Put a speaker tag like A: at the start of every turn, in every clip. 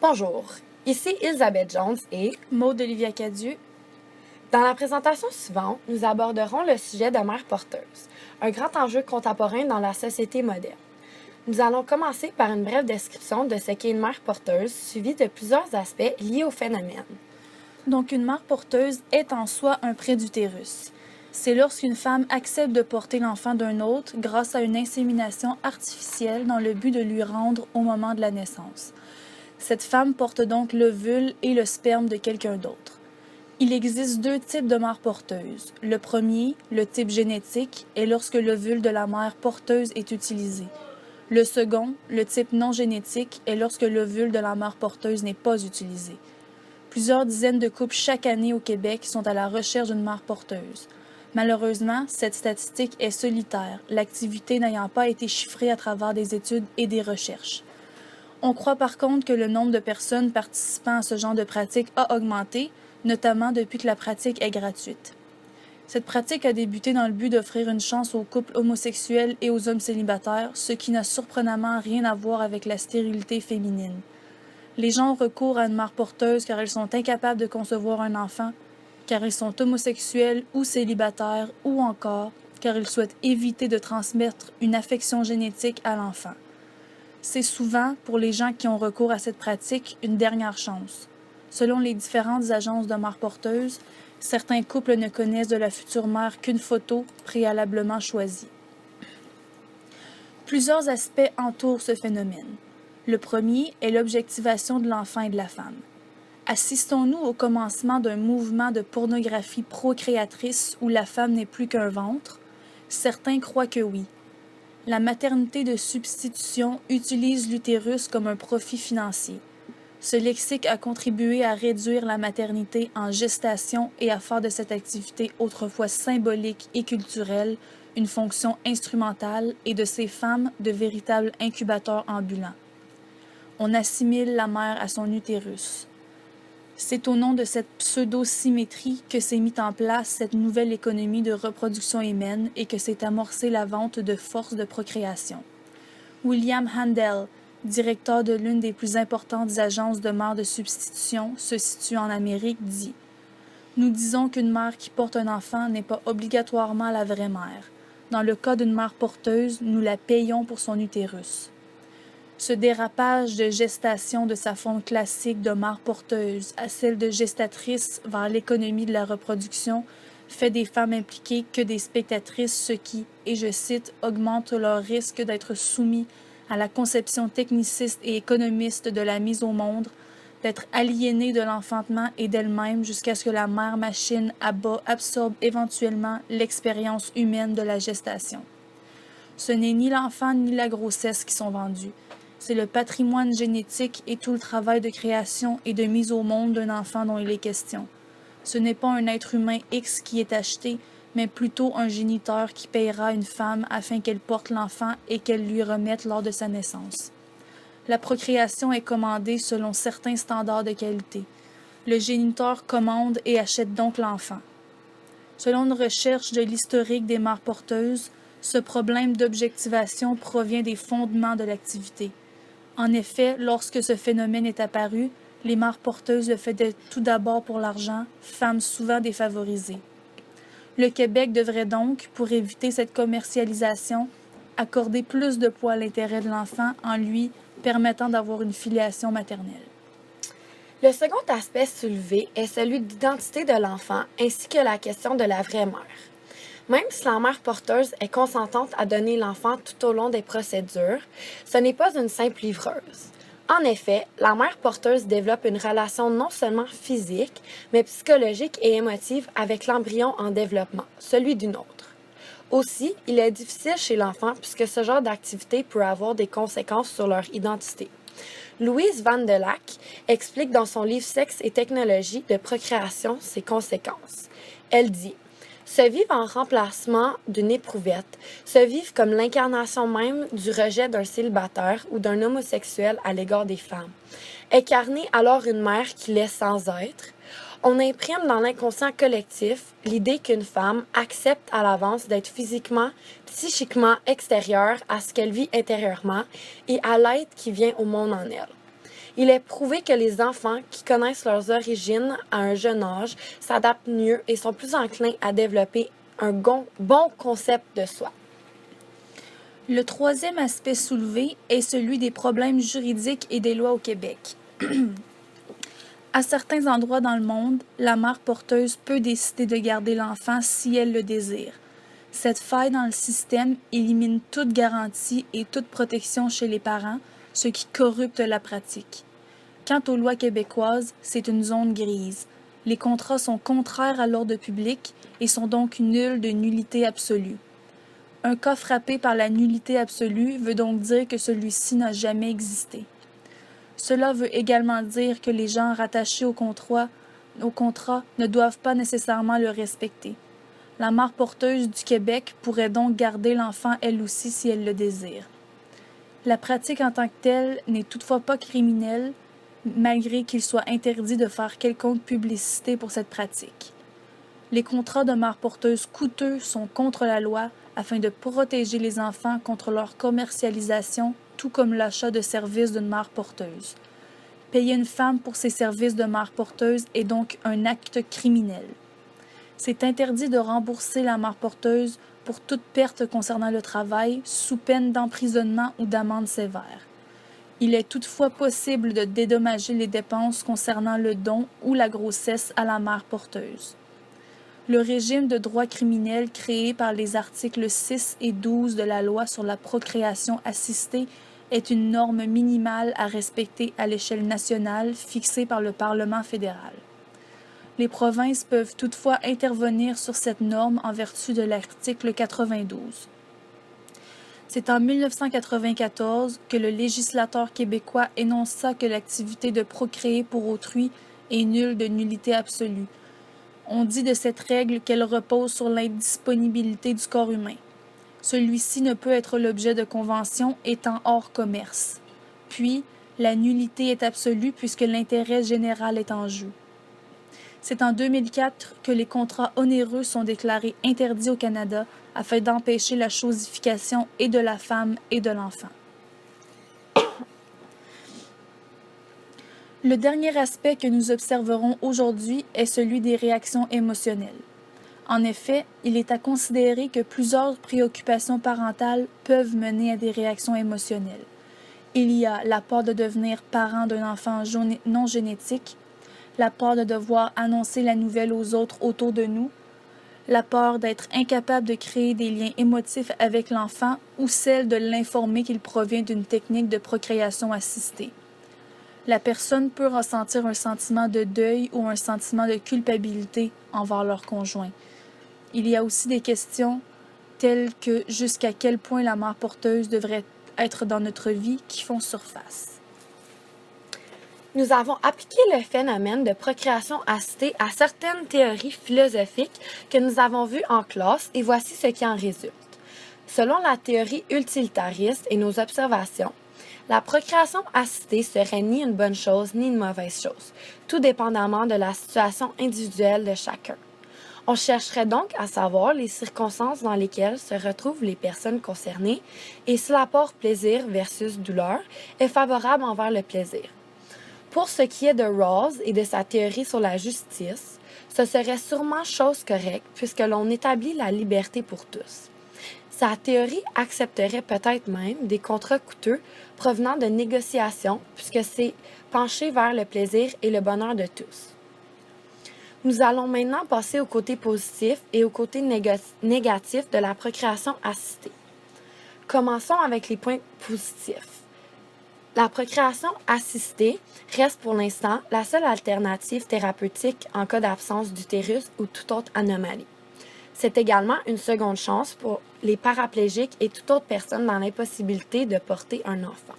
A: Bonjour, ici Elisabeth Jones et
B: Maude Olivia Cadieux.
A: Dans la présentation suivante, nous aborderons le sujet de mère porteuse, un grand enjeu contemporain dans la société moderne. Nous allons commencer par une brève description de ce qu'est une mère porteuse, suivie de plusieurs aspects liés au phénomène.
B: Donc, une mère porteuse est en soi un prêt d'utérus. C'est lorsqu'une femme accepte de porter l'enfant d'un autre grâce à une insémination artificielle dans le but de lui rendre au moment de la naissance. Cette femme porte donc l'ovule et le sperme de quelqu'un d'autre. Il existe deux types de mères porteuses. Le premier, le type génétique, est lorsque l'ovule de la mère porteuse est utilisé. Le second, le type non génétique, est lorsque l'ovule de la mère porteuse n'est pas utilisé. Plusieurs dizaines de couples chaque année au Québec sont à la recherche d'une mère porteuse. Malheureusement, cette statistique est solitaire, l'activité n'ayant pas été chiffrée à travers des études et des recherches. On croit par contre que le nombre de personnes participant à ce genre de pratique a augmenté, notamment depuis que la pratique est gratuite. Cette pratique a débuté dans le but d'offrir une chance aux couples homosexuels et aux hommes célibataires, ce qui n'a surprenamment rien à voir avec la stérilité féminine. Les gens ont recours à une mère porteuse car elles sont incapables de concevoir un enfant, car ils sont homosexuels ou célibataires, ou encore car ils souhaitent éviter de transmettre une affection génétique à l'enfant. C'est souvent, pour les gens qui ont recours à cette pratique, une dernière chance. Selon les différentes agences de mères porteuses, certains couples ne connaissent de la future mère qu'une photo préalablement choisie. Plusieurs aspects entourent ce phénomène. Le premier est l'objectivation de l'enfant et de la femme. Assistons-nous au commencement d'un mouvement de pornographie procréatrice où la femme n'est plus qu'un ventre? Certains croient que oui. La maternité de substitution utilise l'utérus comme un profit financier. Ce lexique a contribué à réduire la maternité en gestation et à faire de cette activité autrefois symbolique et culturelle une fonction instrumentale et de ces femmes de véritables incubateurs ambulants. On assimile la mère à son utérus. C'est au nom de cette pseudo-symétrie que s'est mise en place cette nouvelle économie de reproduction humaine et que s'est amorcée la vente de forces de procréation. William Handel, directeur de l'une des plus importantes agences de mères de substitution se situe en Amérique, dit « Nous disons qu'une mère qui porte un enfant n'est pas obligatoirement la vraie mère. Dans le cas d'une mère porteuse, nous la payons pour son utérus. » Ce dérapage de gestation de sa forme classique de mère porteuse à celle de gestatrice vers l'économie de la reproduction fait des femmes impliquées que des spectatrices, ce qui, et je cite, augmente leur risque d'être soumis à la conception techniciste et économiste de la mise au monde, d'être aliénées de l'enfantement et d'elles-mêmes jusqu'à ce que la mère machine à bas absorbe éventuellement l'expérience humaine de la gestation. Ce n'est ni l'enfant ni la grossesse qui sont vendus. C'est le patrimoine génétique et tout le travail de création et de mise au monde d'un enfant dont il est question. Ce n'est pas un être humain X qui est acheté, mais plutôt un géniteur qui payera une femme afin qu'elle porte l'enfant et qu'elle lui remette lors de sa naissance. La procréation est commandée selon certains standards de qualité. Le géniteur commande et achète donc l'enfant. Selon une recherche de l'historique des mères porteuses, ce problème d'objectivation provient des fondements de l'activité. En effet, lorsque ce phénomène est apparu, les mères porteuses le faisaient tout d'abord pour l'argent, femmes souvent défavorisées. Le Québec devrait donc, pour éviter cette commercialisation, accorder plus de poids à l'intérêt de l'enfant en lui permettant d'avoir une filiation maternelle.
A: Le second aspect soulevé est celui de l'identité de l'enfant ainsi que la question de la vraie mère. Même si la mère porteuse est consentante à donner l'enfant tout au long des procédures, ce n'est pas une simple livreuse. En effet, la mère porteuse développe une relation non seulement physique, mais psychologique et émotive avec l'embryon en développement, celui d'une autre. Aussi, il est difficile chez l'enfant puisque ce genre d'activité peut avoir des conséquences sur leur identité. Louise Van de Lack explique dans son livre Sexe et technologie de procréation ses conséquences. Elle dit « Se vivre en remplacement d'une éprouvette, se vivre comme l'incarnation même du rejet d'un célibataire ou d'un homosexuel à l'égard des femmes. Incarner alors une mère qui l'est sans être, on imprime dans l'inconscient collectif l'idée qu'une femme accepte à l'avance d'être physiquement, psychiquement extérieure à ce qu'elle vit intérieurement et à l'être qui vient au monde en elle. Il est prouvé que les enfants qui connaissent leurs origines à un jeune âge s'adaptent mieux et sont plus enclins à développer un bon concept de soi.
B: Le troisième aspect soulevé est celui des problèmes juridiques et des lois au Québec. À certains endroits dans le monde, la mère porteuse peut décider de garder l'enfant si elle le désire. Cette faille dans le système élimine toute garantie et toute protection chez les parents, ce qui corrupte la pratique. Quant aux lois québécoises, c'est une zone grise. Les contrats sont contraires à l'ordre public et sont donc nuls de nullité absolue. Un cas frappé par la nullité absolue veut donc dire que celui-ci n'a jamais existé. Cela veut également dire que les gens rattachés au contrat ne doivent pas nécessairement le respecter. La mère porteuse du Québec pourrait donc garder l'enfant elle aussi si elle le désire. La pratique en tant que telle n'est toutefois pas criminelle, malgré qu'il soit interdit de faire quelconque publicité pour cette pratique. Les contrats de mère porteuse coûteux sont contre la loi afin de protéger les enfants contre leur commercialisation, tout comme l'achat de services d'une mère porteuse. Payer une femme pour ses services de mère porteuse est donc un acte criminel. C'est interdit de rembourser la mère porteuse pour toute perte concernant le travail, sous peine d'emprisonnement ou d'amende sévère. Il est toutefois possible de dédommager les dépenses concernant le don ou la grossesse à la mère porteuse. Le régime de droit criminel créé par les articles 6 et 12 de la Loi sur la procréation assistée est une norme minimale à respecter à l'échelle nationale fixée par le Parlement fédéral. Les provinces peuvent toutefois intervenir sur cette norme en vertu de l'article 92. C'est en 1994 que le législateur québécois énonça que l'activité de procréer pour autrui est nulle de nullité absolue. On dit de cette règle qu'elle repose sur l'indisponibilité du corps humain. Celui-ci ne peut être l'objet de conventions étant hors commerce. Puis, la nullité est absolue puisque l'intérêt général est en jeu. C'est en 2004 que les contrats onéreux sont déclarés interdits au Canada afin d'empêcher la chosification et de la femme et de l'enfant. Le dernier aspect que nous observerons aujourd'hui est celui des réactions émotionnelles. En effet, il est à considérer que plusieurs préoccupations parentales peuvent mener à des réactions émotionnelles. Il y a la peur de devenir parent d'un enfant non génétique, la peur de devoir annoncer la nouvelle aux autres autour de nous, la peur d'être incapable de créer des liens émotifs avec l'enfant ou celle de l'informer qu'il provient d'une technique de procréation assistée. La personne peut ressentir un sentiment de deuil ou un sentiment de culpabilité envers leur conjoint. Il y a aussi des questions telles que jusqu'à quel point la mère porteuse devrait être dans notre vie qui font surface.
A: Nous avons appliqué le phénomène de procréation assistée à certaines théories philosophiques que nous avons vues en classe et voici ce qui en résulte. Selon la théorie utilitariste et nos observations, la procréation assistée serait ni une bonne chose ni une mauvaise chose, tout dépendamment de la situation individuelle de chacun. On chercherait donc à savoir les circonstances dans lesquelles se retrouvent les personnes concernées et si l'apport plaisir versus douleur est favorable envers le plaisir. Pour ce qui est de Rawls et de sa théorie sur la justice, ce serait sûrement chose correcte puisque l'on établit la liberté pour tous. Sa théorie accepterait peut-être même des contrats coûteux provenant de négociations puisque c'est penché vers le plaisir et le bonheur de tous. Nous allons maintenant passer au côté positif et au côté négatif de la procréation assistée. Commençons avec les points positifs. La procréation assistée reste pour l'instant la seule alternative thérapeutique en cas d'absence d'utérus ou toute autre anomalie. C'est également une seconde chance pour les paraplégiques et toute autre personne dans l'impossibilité de porter un enfant.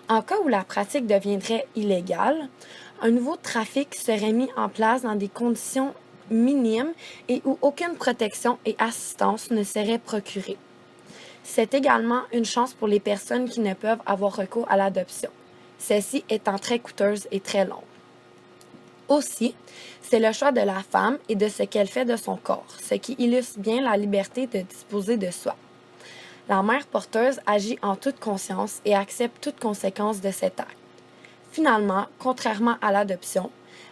A: En cas où la pratique deviendrait illégale, un nouveau trafic serait mis en place dans des conditions minimes et où aucune protection et assistance ne serait procurée. C'est également une chance pour les personnes qui ne peuvent avoir recours à l'adoption, celle-ci étant très coûteuse et très longue. Aussi, c'est le choix de la femme et de ce qu'elle fait de son corps, ce qui illustre bien la liberté de disposer de soi. La mère porteuse agit en toute conscience et accepte toute conséquence de cet acte. Finalement, contrairement à l'adoption,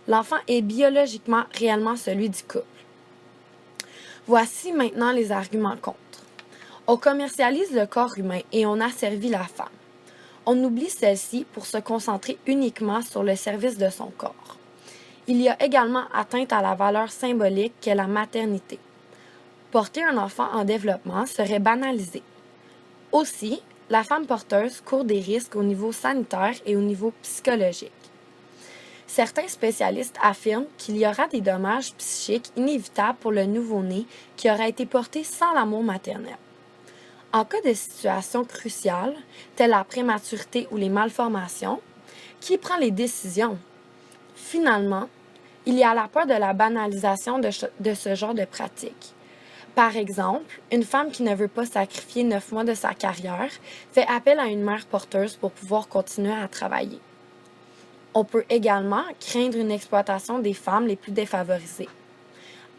A: l'enfant est biologiquement réellement celui du couple. Voici maintenant les arguments contre. On commercialise le corps humain et on asservit la femme. On oublie celle-ci pour se concentrer uniquement sur le service de son corps. Il y a également atteinte à la valeur symbolique qu'est la maternité. Porter un enfant en développement serait banalisé. Aussi, la femme porteuse court des risques au niveau sanitaire et au niveau psychologique. Certains spécialistes affirment qu'il y aura des dommages psychiques inévitables pour le nouveau-né qui aura été porté sans l'amour maternel. En cas de situation cruciale, telle la prématurité ou les malformations, qui prend les décisions? Finalement, il y a la peur de la banalisation de ce genre de pratique. Par exemple, une femme qui ne veut pas sacrifier 9 mois de sa carrière fait appel à une mère porteuse pour pouvoir continuer à travailler. On peut également craindre une exploitation des femmes les plus défavorisées.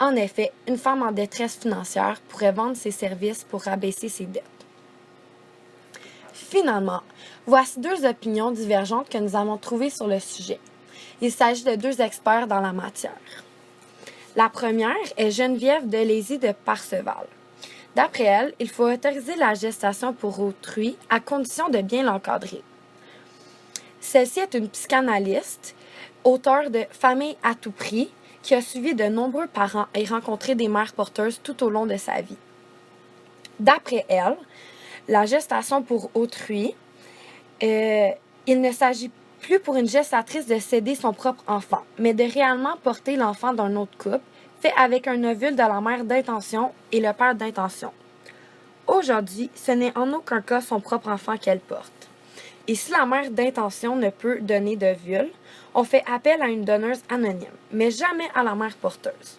A: En effet, une femme en détresse financière pourrait vendre ses services pour abaisser ses dettes. Finalement, voici 2 opinions divergentes que nous avons trouvées sur le sujet. Il s'agit de 2 experts dans la matière. La première est Geneviève Delézy de Parseval. D'après elle, il faut autoriser la gestation pour autrui à condition de bien l'encadrer. Celle-ci est une psychanalyste, auteure de Famille à tout prix, qui a suivi de nombreux parents et rencontré des mères porteuses tout au long de sa vie. D'après elle, la gestation pour autrui, il ne s'agit plus pour une gestatrice de céder son propre enfant, mais de réellement porter l'enfant d'un autre couple, fait avec un ovule de la mère d'intention et le père d'intention. Aujourd'hui, ce n'est en aucun cas son propre enfant qu'elle porte. Et si la mère d'intention ne peut donner d'ovule, on fait appel à une donneuse anonyme, mais jamais à la mère porteuse.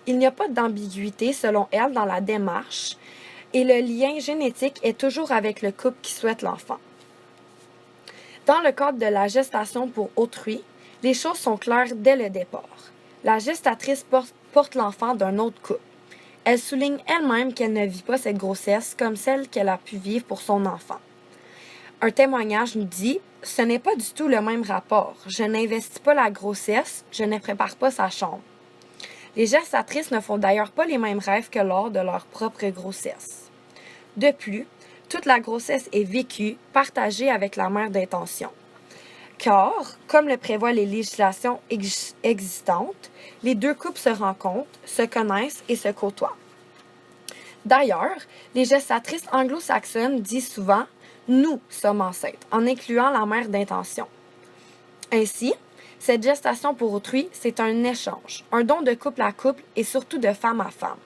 A: Il n'y a pas d'ambiguïté, selon elle, dans la démarche, et le lien génétique est toujours avec le couple qui souhaite l'enfant. Dans le cadre de la gestation pour autrui, les choses sont claires dès le départ. La gestatrice porte l'enfant d'un autre couple. Elle souligne elle-même qu'elle ne vit pas cette grossesse comme celle qu'elle a pu vivre pour son enfant. Un témoignage nous dit « Ce n'est pas du tout le même rapport. Je n'investis pas la grossesse, je ne prépare pas sa chambre. » Les gestatrices ne font d'ailleurs pas les mêmes rêves que lors de leur propre grossesse. De plus, toute la grossesse est vécue, partagée avec la mère d'intention. Car, comme le prévoient les législations existantes, les 2 couples se rencontrent, se connaissent et se côtoient. D'ailleurs, les gestatrices anglo-saxonnes disent souvent « nous sommes enceintes », en incluant la mère d'intention. Ainsi, cette gestation pour autrui, c'est un échange, un don de couple à couple et surtout de femme à femme.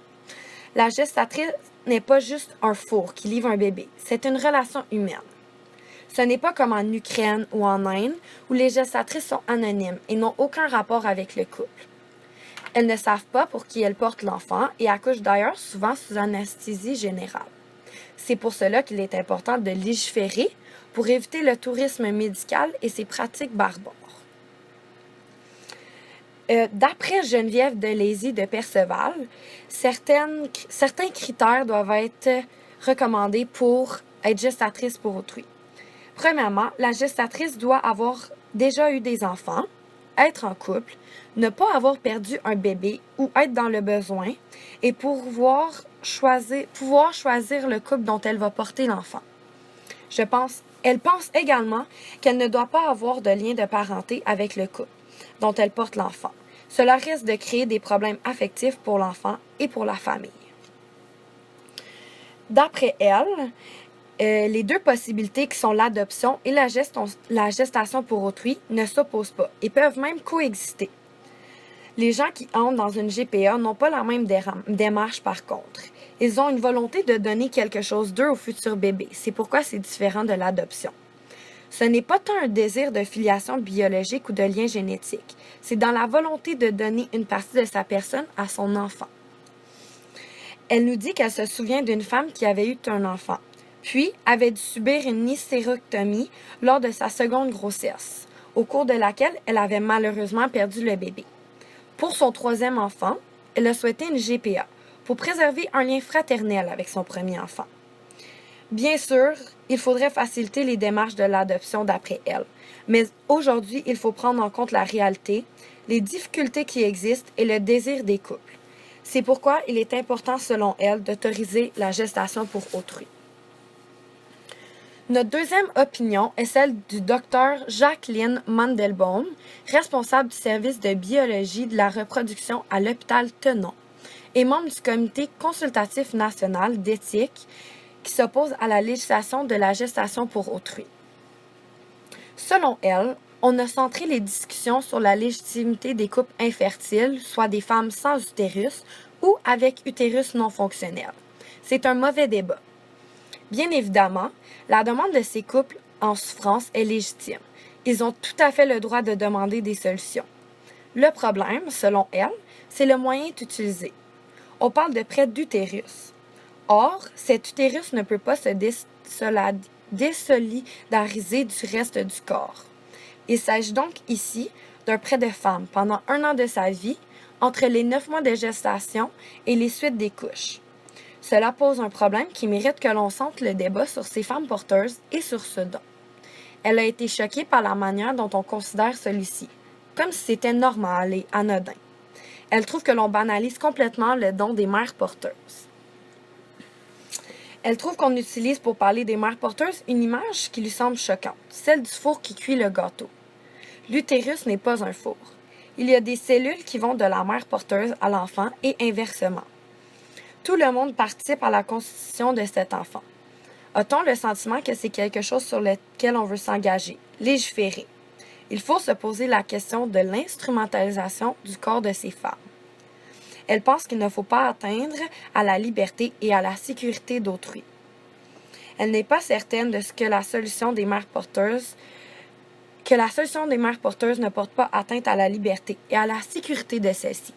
A: La gestatrice n'est pas juste un four qui livre un bébé, c'est une relation humaine. Ce n'est pas comme en Ukraine ou en Inde où les gestatrices sont anonymes et n'ont aucun rapport avec le couple. Elles ne savent pas pour qui elles portent l'enfant et accouchent d'ailleurs souvent sous anesthésie générale. C'est pour cela qu'il est important de légiférer pour éviter le tourisme médical et ses pratiques barbares. D'après Geneviève Delézy de Perceval, certains critères doivent être recommandés pour être gestatrice pour autrui. Premièrement, la gestatrice doit avoir déjà eu des enfants, être en couple, ne pas avoir perdu un bébé ou être dans le besoin et pouvoir choisir le couple dont elle va porter l'enfant. Elle pense également qu'elle ne doit pas avoir de lien de parenté avec le couple dont elle porte l'enfant. Cela risque de créer des problèmes affectifs pour l'enfant et pour la famille. D'après elle, les 2 possibilités qui sont l'adoption et la gestation pour autrui ne s'opposent pas et peuvent même coexister. Les gens qui entrent dans une GPA n'ont pas la même démarche par contre. Ils ont une volonté de donner quelque chose d'eux au futur bébé. C'est pourquoi c'est différent de l'adoption. Ce n'est pas tant un désir de filiation biologique ou de lien génétique. C'est dans la volonté de donner une partie de sa personne à son enfant. Elle nous dit qu'elle se souvient d'une femme qui avait eu un enfant, puis avait dû subir une hystérectomie lors de sa seconde grossesse, au cours de laquelle elle avait malheureusement perdu le bébé. Pour son 3e enfant, elle a souhaité une GPA pour préserver un lien fraternel avec son premier enfant. Bien sûr, il faudrait faciliter les démarches de l'adoption d'après elle, mais aujourd'hui, il faut prendre en compte la réalité, les difficultés qui existent et le désir des couples. C'est pourquoi il est important, selon elle, d'autoriser la gestation pour autrui. Notre deuxième opinion est celle du docteur Jacqueline Mandelbaum, responsable du service de biologie de la reproduction à l'hôpital Tenon et membre du comité consultatif national d'éthique qui s'oppose à la législation de la gestation pour autrui. Selon elle, on a centré les discussions sur la légitimité des couples infertiles, soit des femmes sans utérus ou avec utérus non fonctionnel. C'est un mauvais débat. Bien évidemment, la demande de ces couples en souffrance est légitime. Ils ont tout à fait le droit de demander des solutions. Le problème, selon elle, c'est le moyen utilisé. On parle de prêt d'utérus. Or, cet utérus ne peut pas se désolidariser du reste du corps. Il s'agit donc ici d'un prêt de femme pendant 1 an de sa vie, entre les 9 mois de gestation et les suites des couches. Cela pose un problème qui mérite que l'on centre le débat sur ces femmes porteuses et sur ce don. Elle a été choquée par la manière dont on considère celui-ci, comme si c'était normal et anodin. Elle trouve que l'on banalise complètement le don des mères porteuses. Elle trouve qu'on utilise pour parler des mères porteuses une image qui lui semble choquante, celle du four qui cuit le gâteau. L'utérus n'est pas un four. Il y a des cellules qui vont de la mère porteuse à l'enfant et inversement. Tout le monde participe à la constitution de cet enfant. A-t-on le sentiment que c'est quelque chose sur lequel on veut s'engager, légiférer? Il faut se poser la question de l'instrumentalisation du corps de ces femmes. Elle pense qu'il ne faut pas atteindre à la liberté et à la sécurité d'autrui. Elle n'est pas certaine de ce que la solution des mères porteuses ne porte pas atteinte à la liberté et à la sécurité de celles-ci.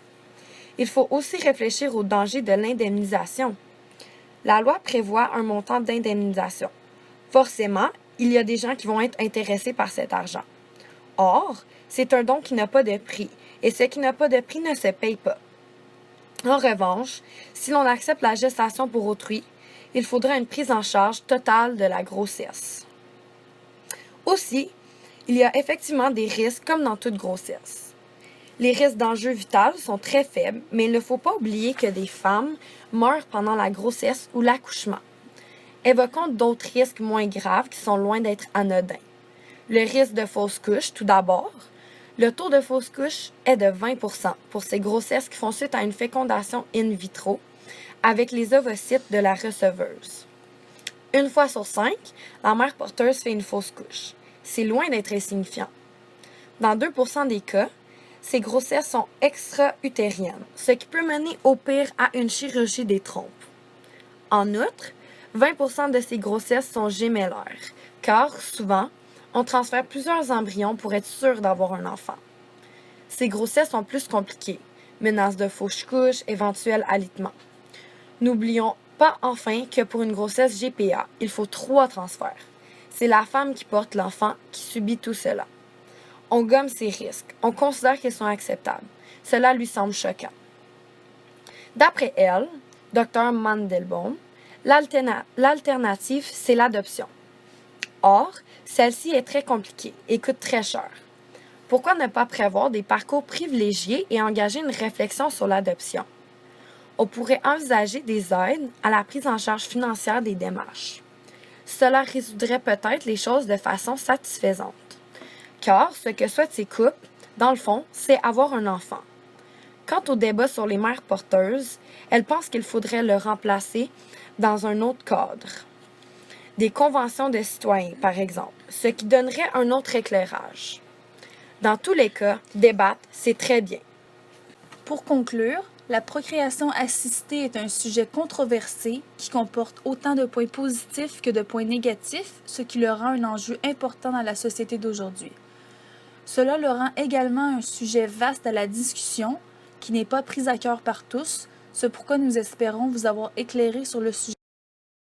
A: Il faut aussi réfléchir au danger de l'indemnisation. La loi prévoit un montant d'indemnisation. Forcément, il y a des gens qui vont être intéressés par cet argent. Or, c'est un don qui n'a pas de prix, et ce qui n'a pas de prix ne se paye pas. En revanche, si l'on accepte la gestation pour autrui, il faudra une prise en charge totale de la grossesse. Aussi, il y a effectivement des risques comme dans toute grossesse. Les risques d'enjeu vital sont très faibles, mais il ne faut pas oublier que des femmes meurent pendant la grossesse ou l'accouchement. Évoquons d'autres risques moins graves qui sont loin d'être anodins. Le risque de fausse couche, tout d'abord. Le taux de fausse couche est de 20% pour ces grossesses qui font suite à une fécondation in vitro avec les ovocytes de la receveuse. 1 fois sur 5, la mère porteuse fait une fausse couche. C'est loin d'être insignifiant. Dans 2% des cas, ces grossesses sont extra-utériennes, ce qui peut mener au pire à une chirurgie des trompes. En outre, 20% de ces grossesses sont gémellaires, car souvent, on transfère plusieurs embryons pour être sûr d'avoir un enfant. Ces grossesses sont plus compliquées, menaces de fausse couche, éventuel alitement. N'oublions pas enfin que pour une grossesse GPA, il faut 3 transferts. C'est la femme qui porte l'enfant qui subit tout cela. On gomme ces risques. On considère qu'ils sont acceptables. Cela lui semble choquant. D'après elle, Dr Mandelbaum, l'alternative, c'est l'adoption. Or, celle-ci est très compliquée et coûte très cher. Pourquoi ne pas prévoir des parcours privilégiés et engager une réflexion sur l'adoption? On pourrait envisager des aides à la prise en charge financière des démarches. Cela résoudrait peut-être les choses de façon satisfaisante. Car ce que souhaitent ces couples, dans le fond, c'est avoir un enfant. Quant au débat sur les mères porteuses, elle pense qu'il faudrait le remplacer dans un autre cadre. Des conventions de citoyens, par exemple, ce qui donnerait un autre éclairage. Dans tous les cas, débattre, c'est très bien.
B: Pour conclure, la procréation assistée est un sujet controversé qui comporte autant de points positifs que de points négatifs, ce qui le rend un enjeu important dans la société d'aujourd'hui. Cela le rend également un sujet vaste à la discussion, qui n'est pas pris à cœur par tous, c'est pourquoi nous espérons vous avoir éclairé sur le sujet.